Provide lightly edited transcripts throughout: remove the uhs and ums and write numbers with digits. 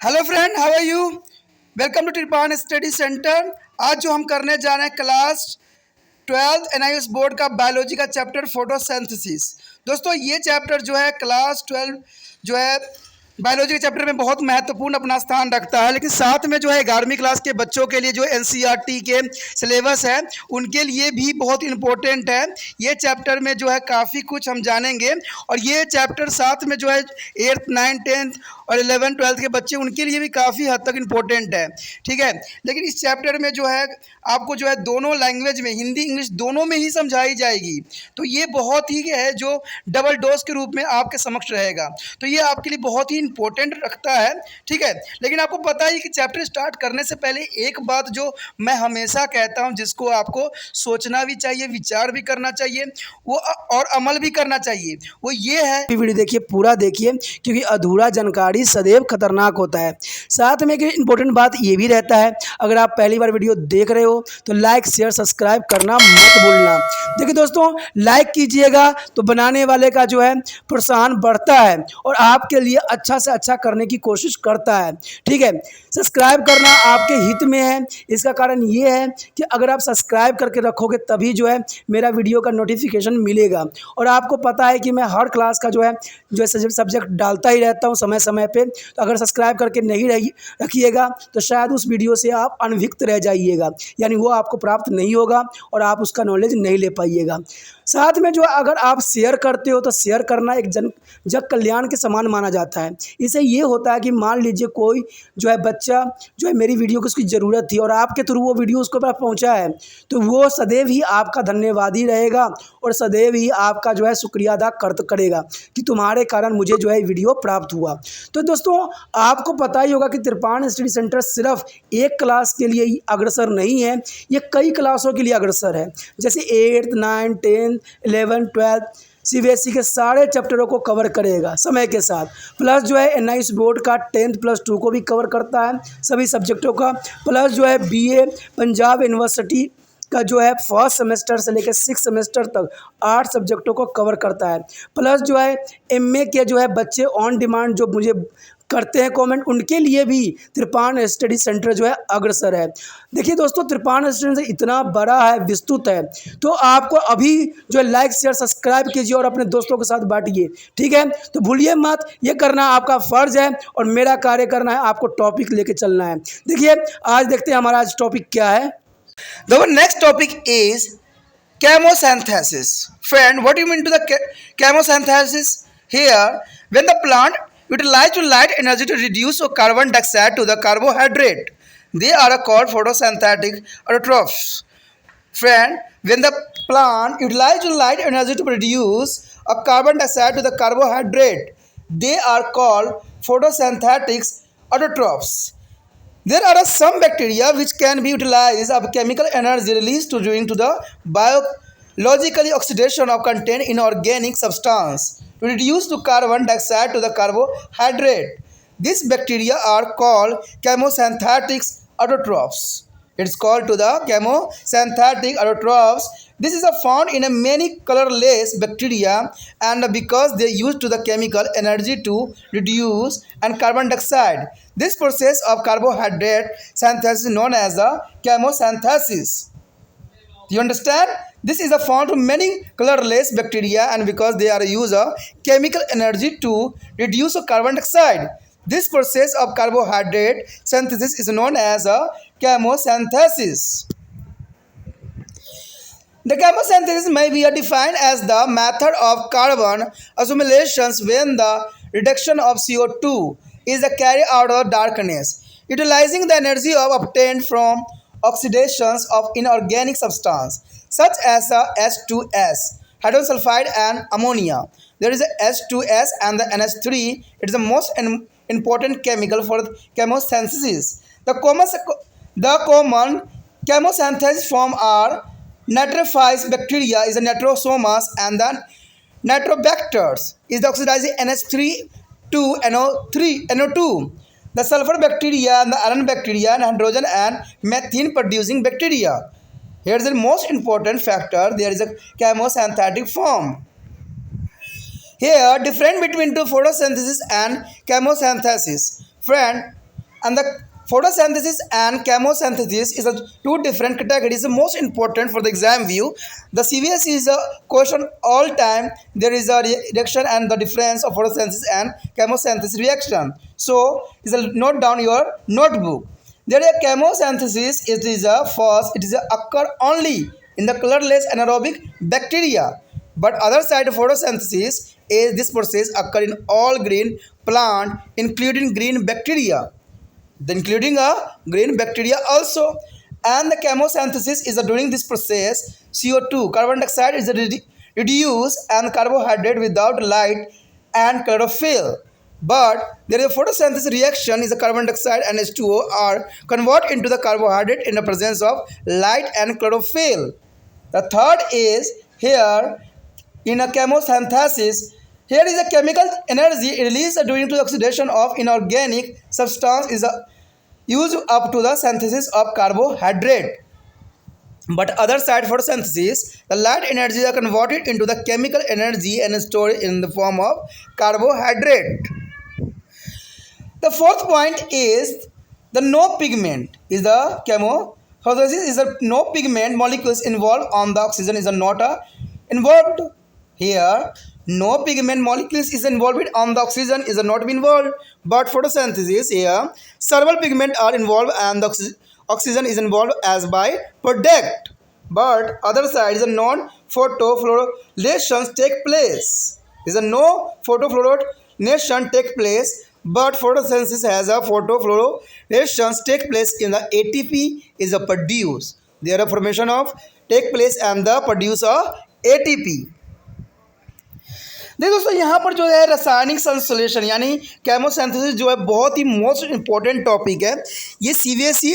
Hello friend, how are you? Welcome to Tripan study centre. आज जो हम करने जा रहे हैं क्लास 12th एनआईएस बोर्ड का बायोलॉजी का चैप्टर फोटोसिंथेसिस। दोस्तों, ये चैप्टर जो है क्लास 12 जो है बायोलॉजी के चैप्टर में बहुत महत्वपूर्ण अपना स्थान रखता है, लेकिन साथ में जो है 11वीं क्लास के बच्चों के लिए जो एनसीईआरटी के सिलेबस है उनके लिए भी बहुत इम्पोर्टेंट है। ये चैप्टर में जो है काफ़ी कुछ हम जानेंगे और ये चैप्टर साथ में जो है 8th 9th 10th और 11th 12th के बच्चे उनके लिए भी काफ़ी हद तक इम्पोर्टेंट है। ठीक है, लेकिन इस चैप्टर में जो है आपको जो है दोनों लैंग्वेज में, हिंदी इंग्लिश दोनों में ही समझाई जाएगी। तो ये बहुत ही है जो डबल डोज के रूप में आपके समक्ष रहेगा, तो ये आपके लिए बहुत ही इम्पोर्टेंट रखता है। ठीक है, लेकिन आपको पता है कि चैप्टर स्टार्ट करने से पहले एक बात जो मैं हमेशा कहता हूँ, जिसको आपको सोचना भी चाहिए, विचार भी करना चाहिए, वो और अमल भी करना चाहिए, वो ये है। वीडियो देखिए, पूरा देखिए, क्योंकि अधूरा जानकारी सदैव खतरनाक होता है। साथ में एक इम्पोर्टेंट बात ये भी रहता है, अगर आप पहली बार वीडियो देख रहे हो तो लाइक शेयर सब्सक्राइब करना मत भूलना। देखिए दोस्तों, लाइक कीजिएगा तो बनाने वाले का जो है प्रोत्साहन बढ़ता है और आपके लिए अच्छा से अच्छा करने की कोशिश करता है। ठीक है, सब्सक्राइब करना आपके हित में है। इसका कारण ये है कि अगर आप सब्सक्राइब करके रखोगे तभी जो है मेरा वीडियो का नोटिफिकेशन मिलेगा। और आपको पता है कि मैं हर क्लास का जो है सब्जेक्ट डालता ही रहता हूँ समय समय पे। तो अगर सब्सक्राइब करके नहीं रखिएगा तो शायद उस वीडियो से आप अनभिज्ञ रह जाइएगा, यानी वो आपको प्राप्त नहीं होगा और आप उसका नॉलेज नहीं ले पाइएगा। साथ में जो अगर आप शेयर करते हो तो शेयर करना एक जग कल्याण के समान माना जाता है। इससे ये होता है कि मान लीजिए कोई जो है बच्चा जो है मेरी वीडियो की उसकी ज़रूरत थी और आपके थ्रू वो वीडियो उसको पास पहुंचा है, तो वो सदैव ही आपका धन्यवादी रहेगा और सदैव ही आपका जो है शुक्रिया अदा करेगा कि तुम्हारे कारण मुझे जो है वीडियो प्राप्त हुआ। तो दोस्तों, आपको पता ही होगा कि त्रिपान स्टडी सेंटर सिर्फ एक क्लास के लिए ही अग्रसर नहीं है, ये कई क्लासों के लिए अग्रसर है। जैसे 8th 9th 10th 11th 12th CBSE के सारे चैप्टरों को कवर करेगा समय के साथ। प्लस जो है एनआईएस बोर्ड का 10th+2 को भी कवर करता है, सभी सब्जेक्टों का। प्लस जो है बीए पंजाब यूनिवर्सिटी का जो है फर्स्ट सेमेस्टर से लेकर 6th सेमेस्टर तक 8 सब्जेक्टों को कवर करता है। प्लस जो है एमए के जो है बच्चे ऑन डिमांड जो मुझे करते हैं कमेंट, उनके लिए भी त्रिपान स्टडी सेंटर जो है अग्रसर है। देखिए दोस्तों, त्रिपान स्टडी सेंटर इतना बड़ा है, विस्तृत है, तो आपको अभी जो है लाइक शेयर सब्सक्राइब कीजिए और अपने दोस्तों के साथ बांटिए। ठीक है, तो भूलिए मत, ये करना आपका फ़र्ज है और मेरा कार्य करना है आपको टॉपिक लेके चलना है। देखिए, आज देखते हैं हमारा आज टॉपिक क्या है। The next topic is chemosynthesis. Friend, what do you mean to the chemosynthesis? Here, when the plant utilizes light energy to reduce carbon dioxide to the carbohydrate, they are called photosynthetic autotrophs. Friend, when the plant utilizes light energy to produce a carbon dioxide to the carbohydrate, they are called photosynthetic autotrophs. There are some bacteria which can be utilized of chemical energy released during the biological oxidation of contained inorganic substance to reduce the carbon dioxide to the carbohydrate. These bacteria are called chemosynthetic autotrophs. It's called to the chemosynthetic autotrophs. This is found in a many colorless bacteria, and because they use to the chemical energy to reduce and carbon dioxide. This process of carbohydrate synthesis is known as the chemosynthesis. You understand? This is found in many colorless bacteria, and because they are use chemical energy to reduce carbon dioxide. This process of carbohydrate synthesis is known as a chemosynthesis. The chemosynthesis may be defined as the method of carbon accumulations when the reduction of CO2 is carried out of darkness, utilizing the energy obtained from oxidations of inorganic substance such as H2S, hydrogen sulfide and ammonia. There is a H2S and the NH3. It is the most important chemical for chemosynthesis. The common chemosynthesis form are Nitrophilus bacteria is a Nitrosomas, and the Nitrobacters is the oxidizing NH3 to NO2. The sulfur bacteria and the iron bacteria and hydrogen and methane producing bacteria. Here is the most important factor. There is a chemosynthetic form. Here, difference between photosynthesis and chemosynthesis. Friend, And the photosynthesis and chemosynthesis is a two different categories. The most important for the exam view. The CVS is a question all time. There is a reaction and the difference of photosynthesis and chemosynthesis reaction. So, is a note down your notebook. There is a chemosynthesis. It is a first. It is a occur only in the colorless anaerobic bacteria. But other side of photosynthesis is this process occur in all green plant, including green bacteria. Including a green bacteria also. And the chemosynthesis is during this process CO2 carbon dioxide is reduced and carbohydrate without light and chlorophyll. But there is a photosynthesis reaction is the carbon dioxide and H2O are converted into the carbohydrate in the presence of light and chlorophyll. The third is here in a chemosynthesis. Here is a chemical energy released during the oxidation of inorganic substance is used up to the synthesis of carbohydrate. But other side photosynthesis, the light energy is converted into the chemical energy and stored in the form of carbohydrate. The fourth point is the no pigment is the chemosynthesis is a no pigment molecules involved on the oxygen is a not involved here. No pigment molecules is involved on the oxygen is not involved, but photosynthesis here several pigment are involved and the oxygen is involved as by product. But other side is a non-photofluorescence take place. Is a no photofluorescence take place, but photosynthesis has a photofluorescence take place in the ATP is a produce. There are formation of take place and the produce of ATP. देखिए दोस्तों यहाँ पर जो है रासायनिक संश्लेषण यानी chemosynthesis जो है बहुत ही मोस्ट इंपॉर्टेंट टॉपिक है। ये सीबीएसई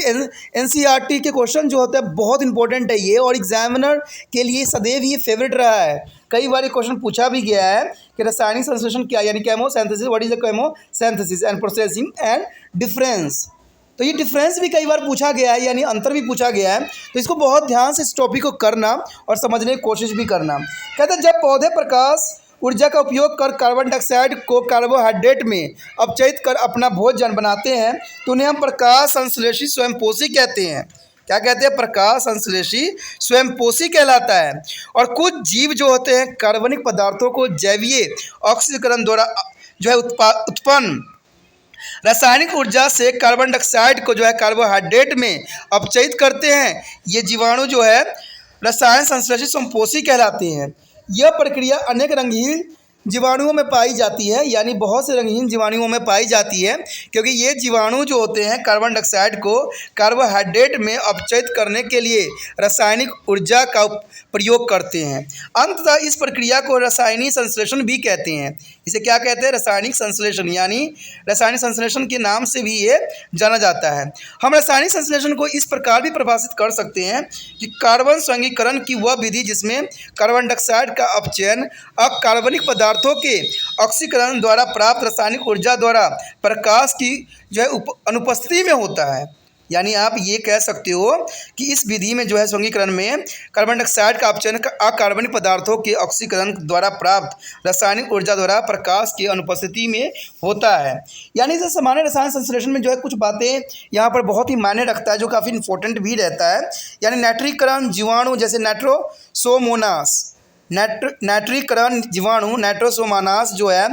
एनसीईआरटी के क्वेश्चन जो होते हैं बहुत इंपॉर्टेंट है ये, और एग्जामिनर के लिए सदैव ये फेवरेट रहा है। कई बार ये क्वेश्चन पूछा भी गया है कि रासायनिक संश्लेषण क्या यानी chemosynthesis, what is the chemosynthesis and processing and difference. तो ये डिफरेंस भी कई बार पूछा गया है यानी अंतर भी पूछा गया है, तो इसको बहुत ध्यान से इस टॉपिक को करना और समझने की कोशिश भी करना। कहते हैं जब पौधे प्रकाश ऊर्जा का उपयोग कर कार्बन डाइऑक्साइड को कार्बोहाइड्रेट में अपचयित कर अपना भोजन बनाते हैं तो उन्हें हम प्रकाश संश्लेषी स्वयंपोषी कहते हैं। क्या कहते हैं? प्रकाश संश्लेषी स्वयंपोषी कहलाता है। और कुछ जीव जो होते हैं कार्बनिक पदार्थों को जैवीय ऑक्सीकरण द्वारा जो है उत्पन्न रासायनिक ऊर्जा से कार्बन डाइऑक्साइड को जो है कार्बोहाइड्रेट में अपचयित करते हैं। ये जीवाणु जो है रसायन संश्लेषी स्वयंपोषी कहलाते हैं। यह प्रक्रिया अनेक रंगहीन जीवाणुओं में पाई जाती है, यानी बहुत से रंगहीन जीवाणुओं में पाई जाती है, क्योंकि ये जीवाणु जो होते हैं कार्बन डाइऑक्साइड को कार्बोहाइड्रेट में अपचयित करने के लिए रासायनिक ऊर्जा का प्रयोग करते हैं। अंततः इस प्रक्रिया को रासायनिक संश्लेषण भी कहते हैं। इसे क्या कहते हैं? रासायनिक संश्लेषण, यानी रासायनिक संश्लेषण के नाम से भी ये जाना जाता है। हम रासायनिक संश्लेषण को इस प्रकार भी परिभाषित कर सकते हैं कि कार्बन संघीकरण की वह विधि जिसमें कार्बन डाइऑक्साइड का अपचयन अकार्बनिक पदार्थों के ऑक्सीकरण द्वारा प्राप्त रासायनिक ऊर्जा द्वारा प्रकाश की जो है अनुपस्थिति में होता है। यानी आप ये कह सकते हो कि इस विधि में जो है संघीकरण में कार्बन डाइऑक्साइड का अपचयन अकार्बनिक पदार्थों के ऑक्सीकरण द्वारा प्राप्त रासायनिक ऊर्जा द्वारा प्रकाश की अनुपस्थिति में होता है। यानी जैसे सामान्य रसायन संश्लेषण में जो है कुछ बातें यहाँ पर बहुत ही मायने रखता है जो काफ़ी इंपॉर्टेंट भी रहता है। यानी नाइट्रीकरण जीवाणु जैसे नाइट्रोसोमोनास नाइट्रीकरण जीवाणु नाइट्रोसोमानास जो है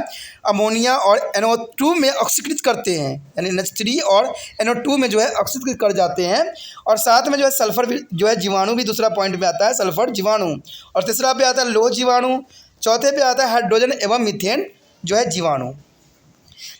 अमोनिया और NO2 में ऑक्सीकृत करते हैं, यानी NH3 और NO2 में जो है ऑक्सीकृत कर जाते हैं। और साथ में जो है सल्फर भी जो है जीवाणु भी दूसरा पॉइंट में आता है, सल्फर जीवाणु। और तीसरा पे आता है लोह जीवाणु। चौथे पे आता है हाइड्रोजन एवं मीथेन जो है जीवाणु।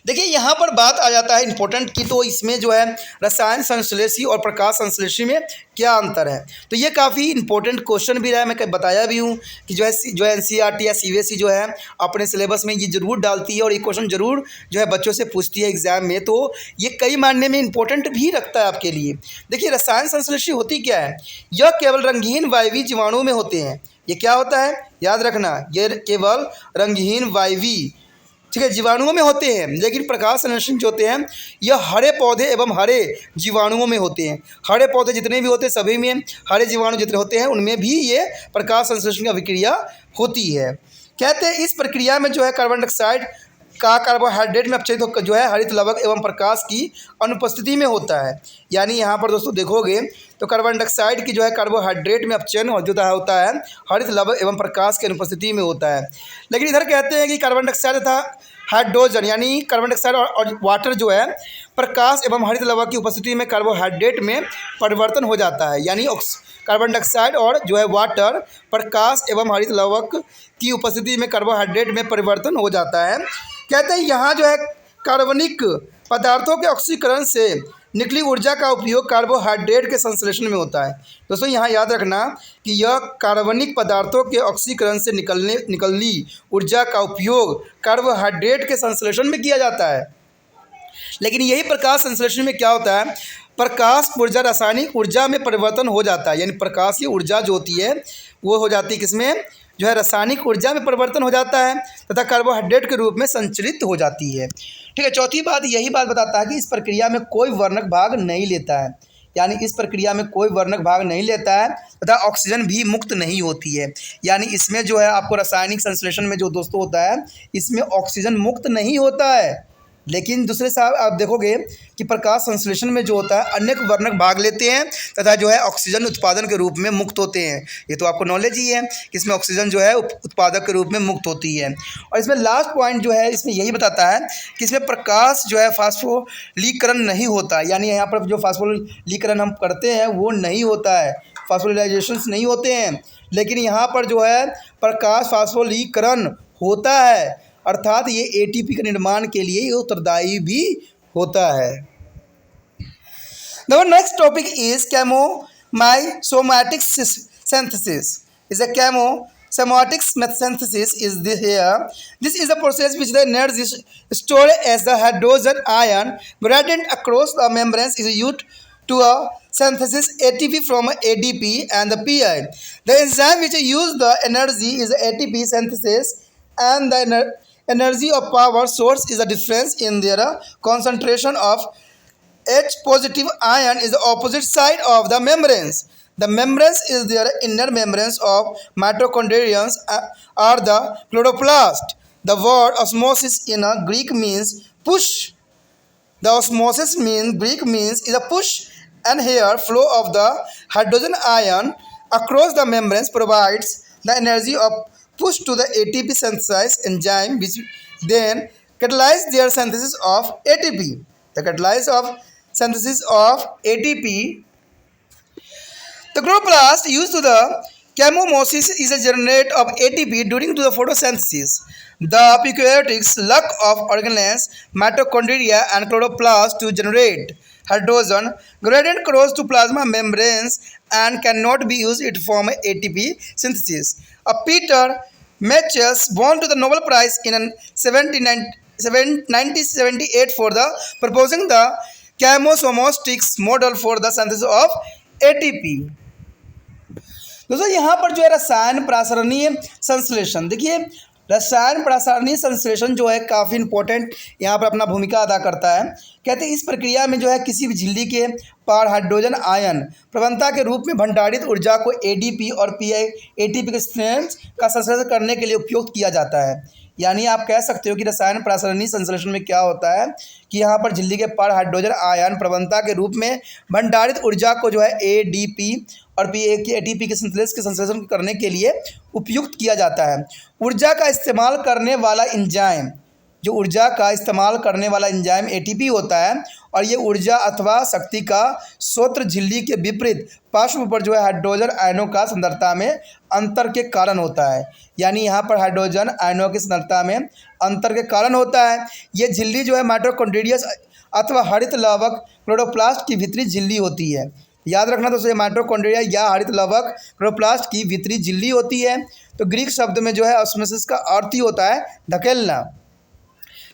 देखिए यहाँ पर बात आ जाता है इम्पोर्टेंट की, तो इसमें जो है रसायन संश्लेषी और प्रकाश संश्लेषी में क्या अंतर है। तो ये काफ़ी इंपॉर्टेंट क्वेश्चन भी रहा है, मैं बताया भी हूँ कि जो है एनसीईआरटी या सीबीएसई जो है अपने सिलेबस में ये जरूर डालती है और ये क्वेश्चन जरूर जो है बच्चों से पूछती है एग्जाम में, तो ये कई मायने में इंपॉर्टेंट भी रखता है आपके लिए। देखिए रसायन संश्लेषी होती क्या है? यह केवल रंगहीन वायवीय जीवाणु में होते हैं। ये क्या होता है याद रखना, ये केवल रंगहीन वायवीय ठीक है जीवाणुओं में होते हैं। लेकिन प्रकाश संश्लेषण जो होते हैं यह हरे पौधे एवं हरे जीवाणुओं में होते हैं। हरे पौधे जितने भी होते हैं सभी में, हरे जीवाणु जितने होते हैं उनमें भी ये प्रकाश संश्लेषण की अभिक्रिया होती है। कहते हैं इस प्रक्रिया में जो है कार्बन डाइऑक्साइड का कार्बोहाइड्रेट में अपचयित तो जो है हरित लवक एवं प्रकाश की अनुपस्थिति में होता है। यानी यहाँ पर दोस्तों देखोगे तो कार्बन डाइऑक्साइड की जो है कार्बोहाइड्रेट में अपचयन होता है हरित लवक एवं प्रकाश की अनुपस्थिति में होता है। लेकिन इधर कहते हैं कि कार्बन डाइऑक्साइड तथा हाइड्रोजन यानी कार्बन डाइऑक्साइड और वाटर जो है प्रकाश एवं हरित लवक की उपस्थिति में कार्बोहाइड्रेट में परिवर्तन हो जाता है। यानी कार्बन डाइऑक्साइड और जो है वाटर प्रकाश एवं हरित लवक की उपस्थिति में कार्बोहाइड्रेट में परिवर्तन हो जाता है। कहते हैं यहाँ जो है कार्बनिक पदार्थों के ऑक्सीकरण से निकली ऊर्जा का उपयोग कार्बोहाइड्रेट के संश्लेषण में होता है। दोस्तों यहाँ याद रखना कि यह कार्बनिक पदार्थों के ऑक्सीकरण से निकलनी ऊर्जा का उपयोग कार्बोहाइड्रेट के संश्लेषण में किया जाता है। लेकिन यही प्रकाश संश्लेषण में क्या होता है, प्रकाश ऊर्जा रासायनिक ऊर्जा में परिवर्तन हो जाता है। यानी प्रकाश की ऊर्जा जो होती है वो हो जाती है किसमें, जो है रासायनिक ऊर्जा में परिवर्तन हो जाता है तथा कार्बोहाइड्रेट के रूप में संचरित हो जाती है। ठीक है, चौथी बात यही बात बताता है कि इस प्रक्रिया में कोई वर्णक भाग नहीं लेता है। यानी इस प्रक्रिया में कोई वर्णक भाग नहीं लेता है तथा ऑक्सीजन भी मुक्त नहीं होती है। यानी इसमें जो है आपको रासायनिक संश्लेषण में जो दोस्तों होता है इसमें ऑक्सीजन मुक्त नहीं होता है। लेकिन दूसरे साहब आप देखोगे कि प्रकाश संश्लेषण में जो होता है अनेक वर्णक भाग लेते हैं तथा जो है ऑक्सीजन उत्पादन के रूप में मुक्त होते हैं। ये तो आपको नॉलेज ही है कि इसमें ऑक्सीजन जो है उत्पादक के रूप में मुक्त होती है। और इसमें लास्ट पॉइंट जो है इसमें यही बताता है कि इसमें प्रकाश जो है फास्फोलीकरण नहीं होता। यानी यहाँ पर जो फास्फोलीकरण हम करते हैं वो नहीं होता है, फास्फोलिलाइजेशन नहीं होते हैं। लेकिन यहाँ पर जो है प्रकाश फास्फोलीकरण होता है, अर्थात ये एटीपी के निर्माण के लिए ये उत्तरदायी भी होता है। The next topic is chemosomatic synthesis. Is a chemosomatic synthesis is this here. This is a process which the energy stored as the hydrogen ion gradient across the membranes is used to synthesis ATP from ADP and the PI. The enzyme which use the energy is ATP synthesis, and the energy of power source is a difference in their concentration of H positive ion is the opposite side of the membranes. The membranes is their inner membranes of mitochondria are the chloroplast. The word osmosis in a Greek means push. The osmosis Greek means is a push and here flow of the hydrogen ion across the membranes provides the energy of push to the ATP synthesis enzyme which then catalyze their synthesis of ATP. The catalysis of synthesis of ATP. The chloroplast used to the chemomosis is a generate of ATP during to the photosynthesis. The eukaryotic lack of organelles, mitochondria and chloroplast to generate hydrogen gradient cross to plasma membranes and cannot be used it form ATP synthesis. Peter Matches won to the Nobel Prize in 1978 for the proposing the chemosomatic model for the synthesis of ATP. दोस्तों यहाँ पर जो है रसायन प्रासरणीय संश्लेषण, देखिए रसायन प्रासरणीय संश्लेषण जो है काफ़ी इंपॉर्टेंट यहाँ पर अपना भूमिका अदा करता है। कहते हैं इस प्रक्रिया में जो है किसी भी झिल्ली के पार हाइड्रोजन आयन प्रवणता के रूप में भंडारित ऊर्जा को एडीपी और पीआई एटीपी के स्ट्रेंथ का संश्लेषण करने के लिए उपयोग किया जाता है। यानी आप कह सकते हो कि रसायन प्रासरणीय संश्लेषण में क्या होता है कि यहाँ पर झिल्ली के पार हाइड्रोजन आयन प्रवणता के रूप में भंडारित ऊर्जा को जो है एडीपी और एटीपी के संश्लेषण करने के लिए उपयुक्त किया जाता है। ऊर्जा का इस्तेमाल करने वाला एंजाइम, जो ऊर्जा का इस्तेमाल करने वाला एंजाइम एटीपी होता है और ये ऊर्जा अथवा शक्ति का स्रोत झिल्ली के विपरीत पार्श्व पर जो है हाइड्रोजन आयनों का सांद्रता में अंतर के कारण होता है। यानी यहाँ पर हाइड्रोजन आयनों की सांद्रता में अंतर के कारण होता है। ये झिल्ली जो है माइटोकॉन्ड्रिया अथवा हरित लवक क्लोरोप्लास्ट की भीतरी झिल्ली होती है। याद रखना दोस्तों, ये माइटोकॉन्ड्रिया या हरित लवक क्लोरोप्लास्ट की भीतरी झिल्ली होती है। तो ग्रीक शब्द में जो है ऑस्मोसिस का अर्थ ही होता है धकेलना।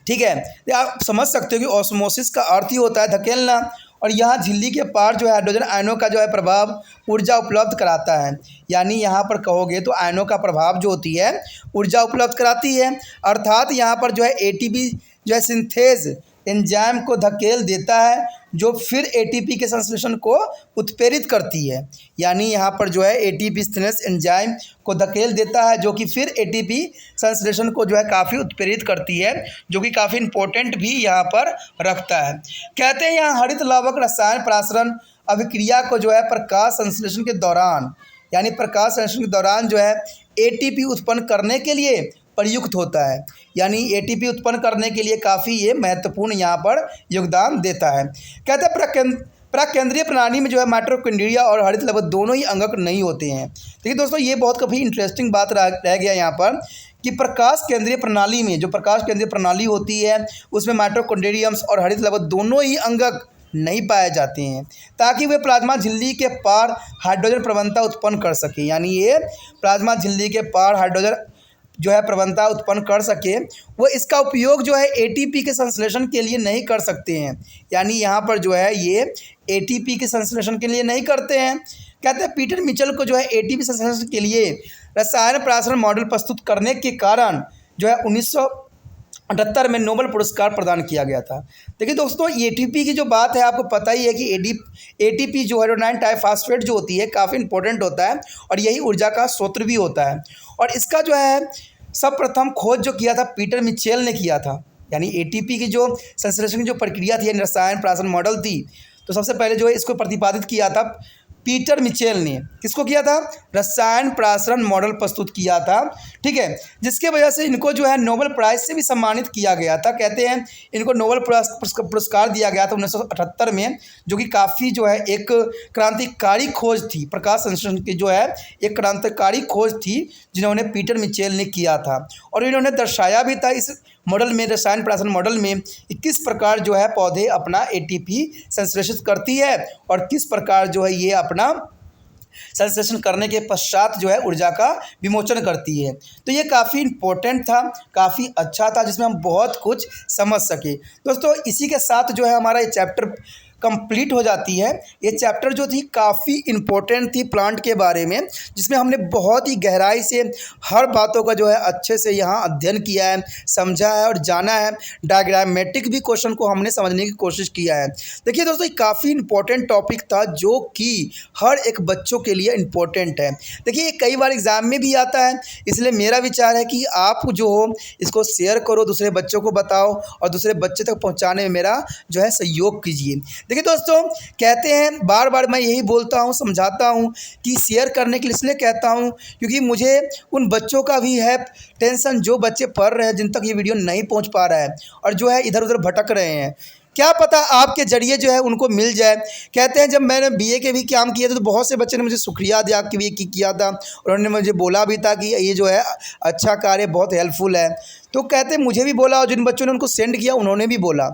ठीक है, तो आप समझ सकते हो कि ऑस्मोसिस का अर्थ ही होता है धकेलना। और यहाँ झिल्ली के पार जो है हाइड्रोजन आयनों का जो है प्रभाव ऊर्जा उपलब्ध कराता है। यानी यहाँ पर कहोगे तो आयनों का प्रभाव जो होती है ऊर्जा उपलब्ध कराती है। अर्थात यहाँ पर जो है एटीपी जो है सिंथेज एंजाइम को धकेल देता है जो फिर एटीपी के संश्लेषण को उत्प्रेरित करती है। यानी यहाँ पर जो है एटीपी सिंथेसिस एंजाइम को धकेल देता है जो कि फिर एटीपी संश्लेषण को जो है काफ़ी उत्प्रेरित करती है, जो कि काफ़ी इंपॉर्टेंट भी यहाँ पर रखता है। कहते हैं यहाँ हरित लवक रसायन प्रासरण अभिक्रिया को जो है प्रकाश संश्लेषण के दौरान, यानी प्रकाश संश्लेषण के दौरान जो है एटीपी उत्पन्न करने के लिए प्रयुक्त होता है। यानी एटीपी उत्पन्न करने के लिए काफ़ी ये महत्वपूर्ण यहाँ पर योगदान देता है। कहते हैं प्राकेंद्रीय प्रणाली में जो है माइटोकॉन्ड्रिया और हरित लवक दोनों ही अंगक नहीं होते हैं। देखिए दोस्तों, ये बहुत काफ़ी इंटरेस्टिंग बात रह गया यहाँ पर कि प्रकाश केंद्रीय प्रणाली में, जो प्रकाश केंद्रीय प्रणाली होती है उसमें माइटोकॉन्ड्रियम्स और हरित लवक दोनों ही अंगक नहीं पाए जाते हैं, ताकि वे प्लाज्मा झिल्ली के पार हाइड्रोजन प्रवणता उत्पन्न कर सके। यानी ये प्लाज्मा झिल्ली के पार हाइड्रोजन जो है प्रवणता उत्पन्न कर सके, वो इसका उपयोग जो है एटीपी के संश्लेषण के लिए नहीं कर सकते हैं। यानी यहाँ पर जो है ये एटीपी के संश्लेषण के लिए नहीं करते हैं। कहते हैं पीटर मिचेल को जो है एटीपी संश्लेषण के लिए रसायन प्रासरण मॉडल प्रस्तुत करने के कारण जो है 1978 में नोबेल पुरस्कार प्रदान किया गया था। देखिए दोस्तों, एटीपी की जो बात है आपको पता ही है कि एटीपी जो हाइड्रोनाइन ट्राइफॉस्फेट जो होती है काफ़ी इंपॉर्टेंट होता है और यही ऊर्जा का स्रोत भी होता है। और इसका जो है सर्वप्रथम खोज जो किया था पीटर मिचेल ने किया था। यानी एटीपी की जो संश्लेषण की जो प्रक्रिया थी, यानी रसायन प्रासरण मॉडल थी, तो सबसे पहले जो है इसको प्रतिपादित किया था पीटर मिचेल ने। किसको किया था? रसायन प्रासरण मॉडल प्रस्तुत किया था, ठीक है, जिसके वजह से इनको जो है नोबेल प्राइज़ से भी सम्मानित किया गया था। कहते हैं इनको नोबेल पुरस्कार दिया गया था 1978 में, जो कि काफ़ी जो है एक क्रांतिकारी खोज थी। प्रकाश संश्लेषण की जो है एक क्रांतिकारी खोज थी जिन्होंने पीटर मिचेल ने किया था। और इन्होंने दर्शाया भी था इस मॉडल में, रसायन प्रासरण मॉडल में, किस प्रकार जो है पौधे अपना एटीपी संश्लेषित करती है और किस प्रकार जो है ये अपना संश्लेषण करने के पश्चात जो है ऊर्जा का विमोचन करती है। तो ये काफ़ी इम्पोर्टेंट था, काफ़ी अच्छा था, जिसमें हम बहुत कुछ समझ सके। दोस्तों, इसी के साथ जो है हमारा ये चैप्टर कंप्लीट हो जाती है। ये चैप्टर जो थी काफ़ी इम्पोर्टेंट थी प्लांट के बारे में, जिसमें हमने बहुत ही गहराई से हर बातों का जो है अच्छे से यहाँ अध्ययन किया है, समझा है और जाना है। डायग्रामेटिक भी क्वेश्चन को हमने समझने की कोशिश किया है। देखिए दोस्तों, ये काफ़ी इम्पोर्टेंट टॉपिक था जो कि हर एक बच्चों के लिए इम्पोर्टेंट है। देखिए ये कई बार एग्ज़ाम में भी आता है, इसलिए मेरा विचार है कि आप जो हो इसको शेयर करो, दूसरे बच्चों को बताओ और दूसरे बच्चे तक पहुँचाने में मेरा जो है सहयोग कीजिए। देखिए दोस्तों, कहते हैं बार बार मैं यही बोलता हूँ, समझाता हूँ कि शेयर करने के लिए इसलिए कहता हूँ क्योंकि मुझे उन बच्चों का भी है टेंशन जो बच्चे पढ़ रहे हैं, जिन तक ये वीडियो नहीं पहुँच पा रहा है और जो है इधर उधर भटक रहे हैं। क्या पता आपके ज़रिए जो है उनको मिल जाए। कहते हैं जब मैंने बीए के भी काम किया था तो बहुत से बच्चे ने मुझे शुक्रिया दिया कि ये किया था, और उन्होंने मुझे बोला भी था कि ये जो है अच्छा कार्य बहुत हेल्पफुल है। तो कहते हैं मुझे भी बोला और जिन बच्चों ने उनको सेंड किया उन्होंने भी बोला,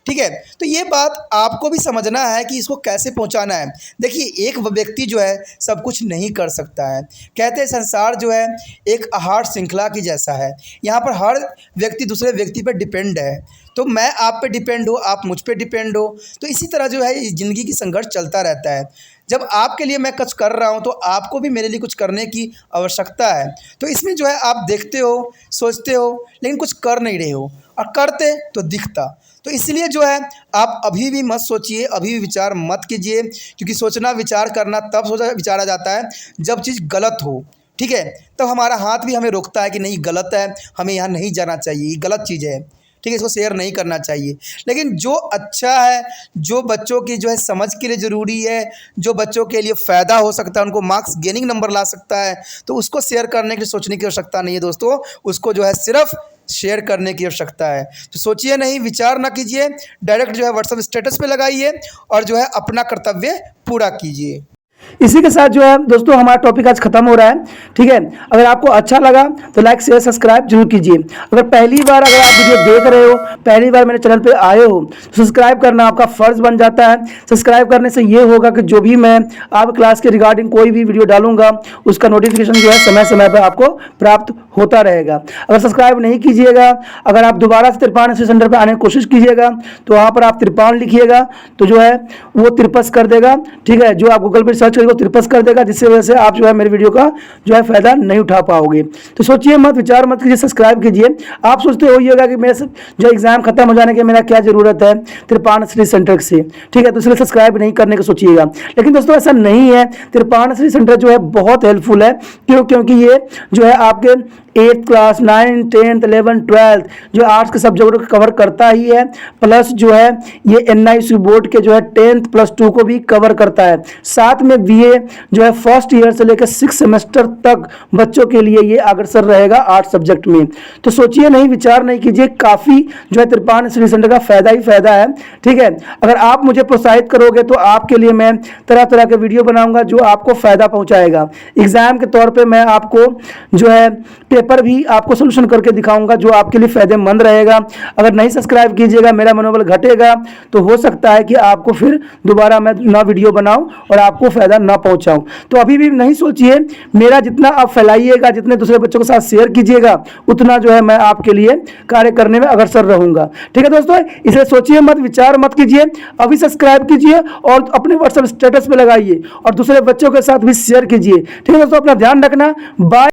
ठीक है। तो ये बात आपको भी समझना है कि इसको कैसे पहुंचाना है। देखिए एक व्यक्ति जो है सब कुछ नहीं कर सकता है। कहते हैं संसार जो है एक आहार श्रृंखला की जैसा है, यहाँ पर हर व्यक्ति दूसरे व्यक्ति पर डिपेंड है। तो मैं आप पे डिपेंड हो, आप मुझ पे डिपेंड हो, तो इसी तरह जो है ज़िंदगी की संघर्ष चलता रहता है। जब आपके लिए मैं कुछ कर रहा हूं तो आपको भी मेरे लिए कुछ करने की आवश्यकता है। तो इसमें जो है आप देखते हो, सोचते हो, लेकिन कुछ कर नहीं रहे हो, और करते तो दिखता। तो इसलिए जो है आप अभी भी मत सोचिए, अभी भी विचार मत कीजिए, क्योंकि सोचना विचार करना तब विचारा जाता है जब चीज़ गलत हो, ठीक है। तब हमारा हाथ भी हमें रोकता है कि नहीं गलत है, हमें यहाँ नहीं जाना चाहिए, ये गलत चीज़ है, ठीक है, इसको शेयर नहीं करना चाहिए। लेकिन जो अच्छा है, जो बच्चों की जो है समझ के लिए ज़रूरी है, जो बच्चों के लिए फ़ायदा हो सकता है, उनको मार्क्स गेनिंग नंबर ला सकता है, तो उसको शेयर करने के लिए सोचने की आवश्यकता नहीं है दोस्तों। उसको जो है सिर्फ शेयर करने की आवश्यकता है। तो सोचिए नहीं, विचार ना कीजिए, डायरेक्ट जो है व्हाट्सएप स्टेटस पे लगाइए और जो है अपना कर्तव्य पूरा कीजिए। इसी के साथ जो है दोस्तों हमारा टॉपिक आज खत्म हो रहा है, ठीक है। अगर आपको अच्छा लगा तो लाइक शेयर सब्सक्राइब जरूर कीजिए। अगर पहली बार अगर आप वीडियो देख रहे हो, पहली बार मेरे चैनल पे आए हो, तो सब्सक्राइब करना आपका फ़र्ज़ बन जाता है। सब्सक्राइब करने से ये होगा कि जो भी मैं आप क्लास के रिगार्डिंग कोई भी वीडियो डालूंगा उसका नोटिफिकेशन जो है समय समय पर आपको प्राप्त होता रहेगा। अगर सब्सक्राइब नहीं कीजिएगा, अगर आप दोबारा से तिरपान स्टडी सेंटर पर आने की कोशिश कीजिएगा तो वहाँ पर आप तिरपान लिखिएगा तो जो है वो तिरपस कर देगा, ठीक है। जो आप गूगल पर सर्च को तिरपस कर देगा, जिससे वजह से आप जो है मेरे वीडियो का जो है फायदा नहीं उठा पाओगे। तो सोचिए मत, विचार मत कीजिए, सब्सक्राइब कीजिए। आप सोचते होइएगा कि मेरे जो एग्जाम खत्म हो जाने के मेरा क्या जरूरत है त्रिपाण स्टडी सेंटर से, ठीक है, तो इसलिए सब्सक्राइब नहीं करने का सोचिएगा। लेकिन दोस्तों ऐसा नहीं है, त्रिपाण स्टडी सेंटर जो है बहुत हेल्पफुल है। क्योंकि ये जो है आपके 8th class 9th 10th 11th 12th जो आर्ट्स के सब्जेक्ट को कवर करता ही है, प्लस जो है ये NISU बोर्ड के जो है 10th +2 को भी कवर करता है। साथ में BA जो है फर्स्ट ईयर से लेकर 6 सेमेस्टर तक बच्चों के लिए ये अग्रसर रहेगा आर्ट्स सब्जेक्ट में। तो सोचिए नहीं, विचार नहीं कीजिए, काफ़ी जो है त्रिपाण स्टडी सेंटर का फायदा ही फायदा है, ठीक है। अगर आप मुझे प्रोत्साहित करोगे तो आपके लिए मैं तरह तरह के वीडियो बनाऊंगा जो आपको फायदा पहुंचाएगा। एग्जाम के तौर पे मैं आपको जो है पेपर भी आपको सोल्यूशन करके दिखाऊंगा जो आपके लिए फायदेमंद रहेगा। अगर नहीं सब्सक्राइब कीजिएगा, मेरा मनोबल घटेगा, तो हो सकता है कि आपको फिर दोबारा मैं ना वीडियो बनाऊं और आपको फायदा ना पहुंचाऊं। तो अभी भी नहीं सोचिए, मेरा जितना आप फैलाइएगा, जितने दूसरे बच्चों के साथ शेयर कीजिएगा, उतना जो है मैं आपके लिए कार्य करने में अग्रसर रहूंगा, ठीक है दोस्तों। इसलिए सोचिए मत, विचार मत कीजिए, अभी सब्सक्राइब कीजिए और अपने व्हाट्सएप स्टेटस पे लगाइए और दूसरे बच्चों के साथ भी शेयर कीजिए, ठीक है दोस्तों। अपना ध्यान रखना, बाय।